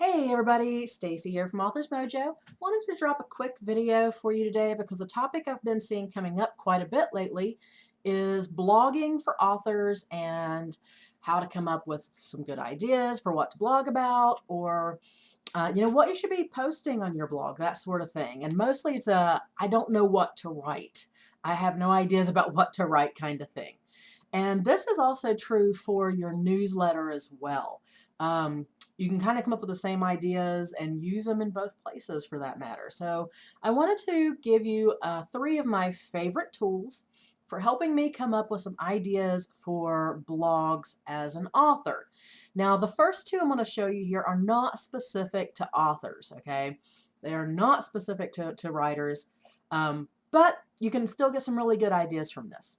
Hey everybody, Stacy here from Authors Mojo. Wanted to drop a quick video for you today because a topic I've been seeing coming up quite a bit lately is blogging for authors and how to come up with some good ideas for what to blog about or what you should be posting on your blog, that sort of thing. And mostly it's a I don't know what to write. I have no ideas about what to write kind of thing. And this is also true for your newsletter as well. You can kind of come up with the same ideas and use them in both places for that matter. So I wanted to give you three of my favorite tools for helping me come up with some ideas for blogs as an author. Now, the first two I'm going to show you here are not specific to authors, okay? They are not specific to writers, but you can still get some really good ideas from this.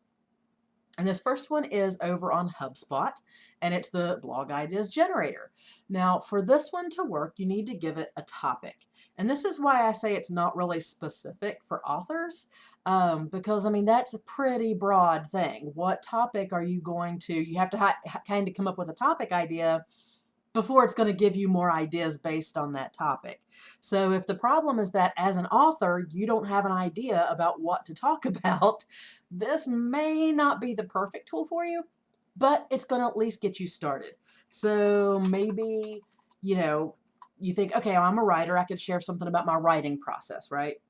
And this first one is over on HubSpot, and it's the blog ideas generator. Now, for this one to work, you need to give it a topic. And this is why I say it's not really specific for authors, because, I mean, that's a pretty broad thing. What topic are you going to, you have to kind of come up with a topic idea before it's going to give you more ideas based on that topic. So if the problem is that as an author, you don't have an idea about what to talk about, this may not be the perfect tool for you, but it's going to at least get you started. So maybe, you think, okay, I'm a writer, I could share something about my writing process, right?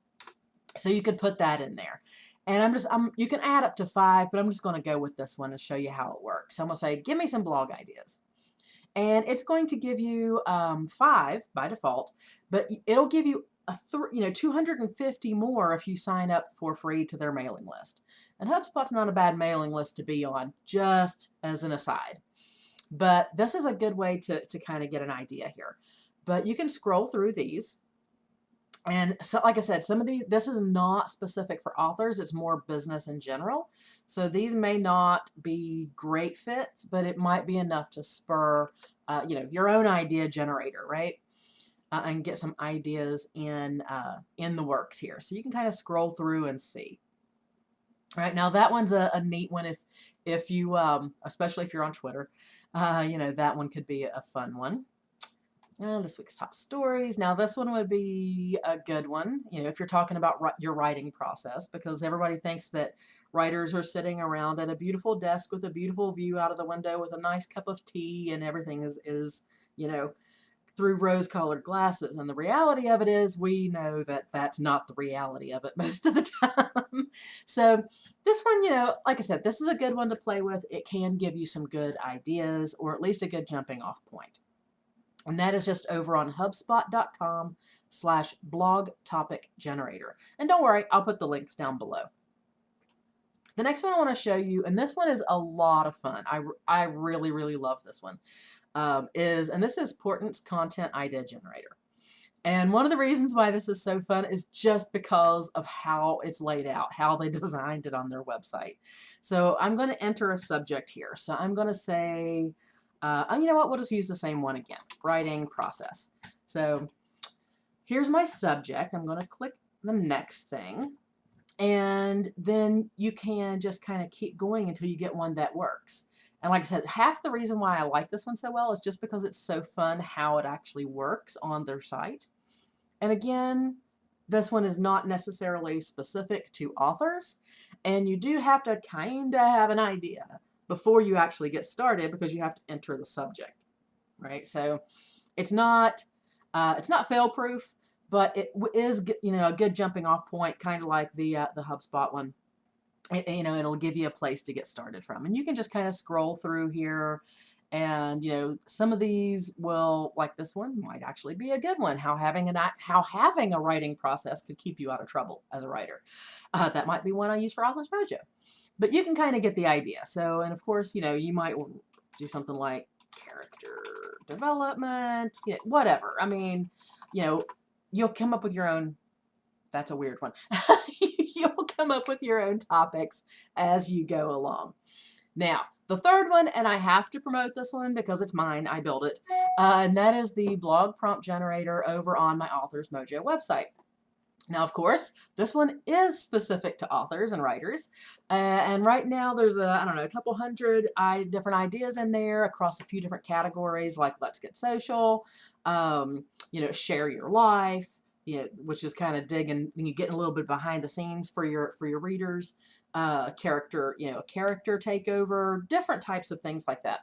So you could put that in there. And you can add up to 5, but I'm just going to go with this one and show you how it works. So I'm going to say, give me some blog ideas. And it's going to give you 5 by default, but it'll give you 250 more if you sign up for free to their mailing list. And HubSpot's not a bad mailing list to be on, just as an aside. But this is a good way to kind of get an idea here. But you can scroll through these. And so, like I said, this is not specific for authors. It's more business in general. So these may not be great fits, but it might be enough to spur, your own idea generator, right? And get some ideas in the works here. So you can kind of scroll through and see. All right, now that one's a neat one if you, especially if you're on Twitter, that one could be a fun one. This week's top stories. Now this one would be a good one, if you're talking about your writing process, because everybody thinks that writers are sitting around at a beautiful desk with a beautiful view out of the window with a nice cup of tea and everything is through rose-colored glasses. And the reality of it is we know that that's not the reality of it most of the time. So this one, like I said, this is a good one to play with. It can give you some good ideas or at least a good jumping off point. And that is just over on HubSpot.com/blog topic generator. And don't worry, I'll put the links down below. The next one I want to show you, and this one is a lot of fun. I really, really love this one. And this is Portent's Content Idea Generator. And one of the reasons why this is so fun is just because of how it's laid out, how they designed it on their website. So I'm going to enter a subject here. So I'm going to say, you know what, we'll just use the same one again, writing process. So here's my subject. I'm going to click the next thing. And then you can just kind of keep going until you get one that works. And like I said, half the reason why I like this one so well is just because it's so fun how it actually works on their site. And again, this one is not necessarily specific to authors. And you do have to kind of have an idea before you actually get started because you have to enter the subject, right? So it's not fail-proof, but it is, a good jumping off point, kind of like the HubSpot one. It'll give you a place to get started from. And you can just kind of scroll through here and, some of these will, like this one, might actually be a good one. How having a writing process could keep you out of trouble as a writer. That might be one I use for Authors Mojo. But you can kind of get the idea. So, and of course, you might do something like character development, whatever. I mean, you'll come up with your own, that's a weird one. You'll come up with your own topics as you go along. Now, the third one, and I have to promote this one because it's mine, I built it, and that is the blog prompt generator over on my Authors Mojo website. Now, of course, this one is specific to authors and writers. And right now there's I don't know, a couple hundred different ideas in there across a few different categories like Let's Get Social, Share Your Life, which is kind of digging, you getting a little bit behind the scenes for your readers, character takeover, different types of things like that.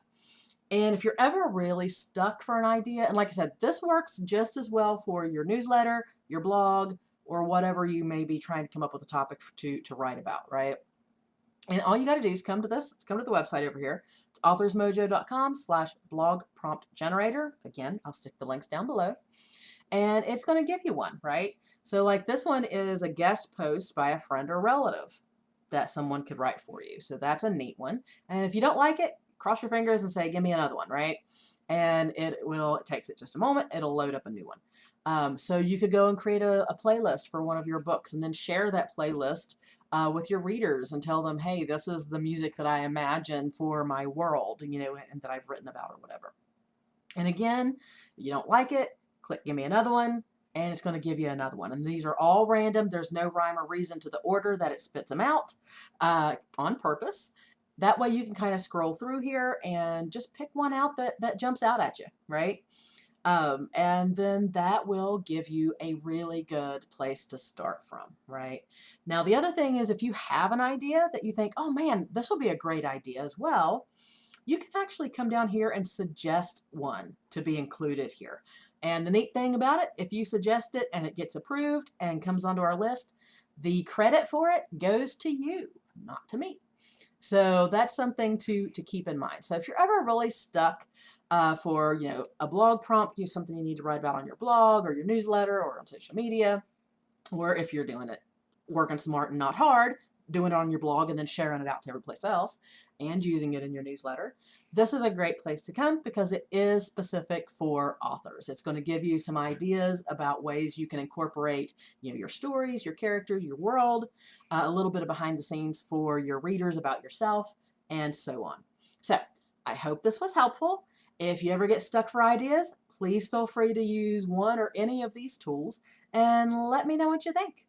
And if you're ever really stuck for an idea, and like I said, this works just as well for your newsletter, your blog, or whatever you may be trying to come up with a topic to write about, right? And all you got to do is come to the website over here. It's authorsmojo.com/blog prompt generator. Again, I'll stick the links down below. And it's going to give you one, right? So like this one is a guest post by a friend or relative that someone could write for you. So that's a neat one. And if you don't like it, cross your fingers and say, give me another one, right? And it takes it just a moment, it'll load up a new one. So you could go and create a playlist for one of your books and then share that playlist with your readers and tell them, hey, this is the music that I imagine for my world, and that I've written about or whatever. And again, if you don't like it, click give me another one, and it's going to give you another one. And these are all random. There's no rhyme or reason to the order that it spits them out on purpose. That way you can kind of scroll through here and just pick one out that jumps out at you, right? And then that will give you a really good place to start from, right? Now, the other thing is if you have an idea that you think, oh man, this will be a great idea as well, you can actually come down here and suggest one to be included here. And the neat thing about it, if you suggest it and it gets approved and comes onto our list, the credit for it goes to you, not to me. So that's something to keep in mind. So if you're ever really stuck for a blog prompt, something you need to write about on your blog or your newsletter or on social media, or if you're doing it working smart and not hard, doing it on your blog and then sharing it out to every place else and using it in your newsletter, this is a great place to come because it is specific for authors. It's going to give you some ideas about ways you can incorporate your stories, your characters, your world, a little bit of behind the scenes for your readers about yourself, and so on. So I hope this was helpful. If you ever get stuck for ideas, please feel free to use one or any of these tools and let me know what you think.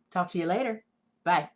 Talk to you later. Bye.